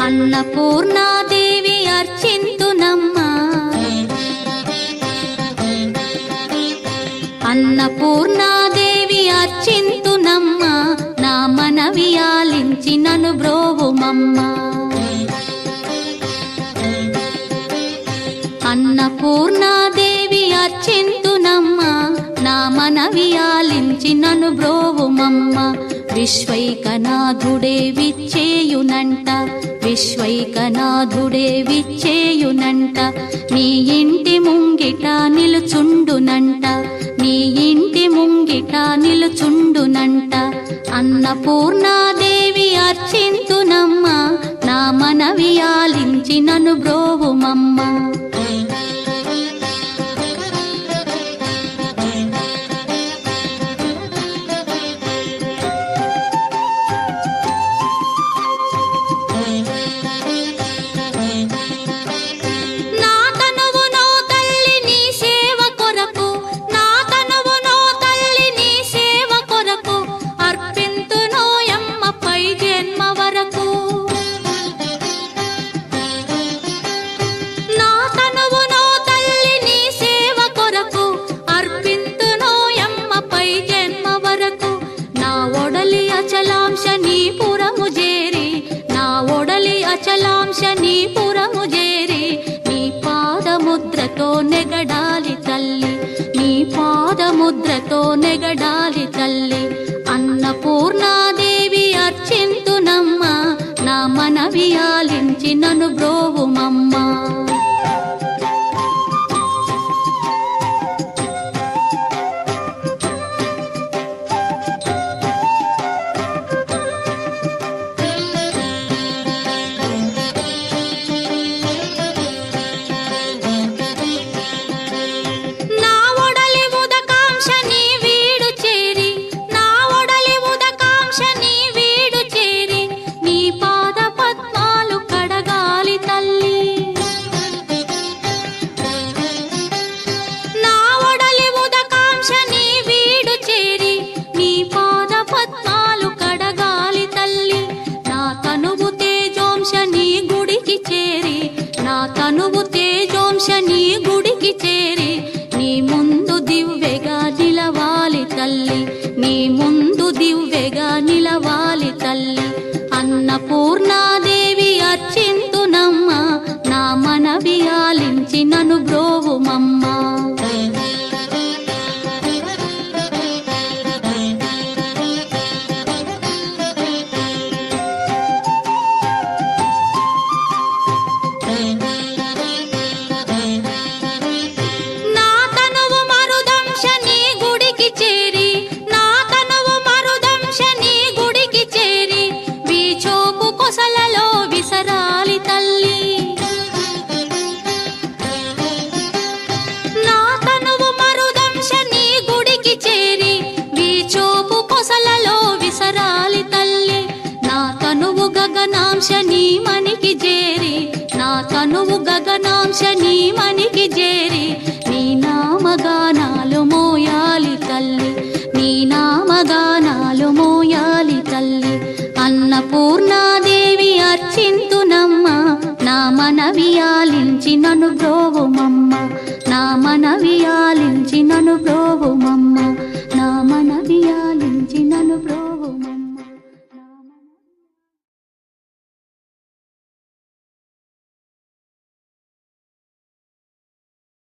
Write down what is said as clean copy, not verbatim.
అన్నపూర్ణాదేవి అర్చింతునమ్మా, అన్నపూర్ణాదేవి అర్చింతునమ్మా, నా మనవి ఆలించి నన్ను బ్రోవుమమ్మా. అన్నపూర్ణాదేవి అర్చింతునమ్మా, నా మనవి ఆలించి నన్ను బ్రోవుమమ్మా. విశ్వైకనాథుడే విచ్చేయునంట, విశ్వైకనాథుడే విచ్చేయునంట, నీ ఇంటి ముంగిట నిలుచుండునంట, నీ ఇంటి ముంగిట నిలుచుండునంట. అన్నపూర్ణాదేవి అర్చింతునమ్మా, నా మనవి ఆలించి నన్ను బ్రోవుమమ్మా. అచలాంశ నీ పురము చేరి, నీ పాదముద్రతో నెగడాలి తల్లి, నీ పాదముద్రతో నెగడాలి తల్లి. అన్నపూర్ణాదేవి అర్చింతునమ్మా, నా మనవి ఆలించి నన్ను బ్రోవుమమ్మా. తనువు తేజోంశ నీ గుడికి చేరి, నీ ముందు దివ్వెగా నిలవాలి తల్లి, నీ ముందు దివ్వెగా నిలవాలి తల్లి. అన్నపూర్ణాదేవి అర్చింతునమ్మా, నా మనవి ఆలించి నన్ను బ్రోవుమమ్మా. గగనాంశ నీ మనికి చేరి, నా తనువు గగనాంశ నీ మనికి చేరి, నీ నామగానాలు మోయాలి తల్లి, నీ నామగానాలు మోయాలి తల్లి. అన్నపూర్ణాదేవి అర్చింతునమ్మా, నా మనవి ఆలించి నన్ను బ్రోవుమమ్మా, నా మనవి ఆలించి నన్ను బ్రోవుమమ్మా, నా మనవి ఆలించి నన్ను బ్రో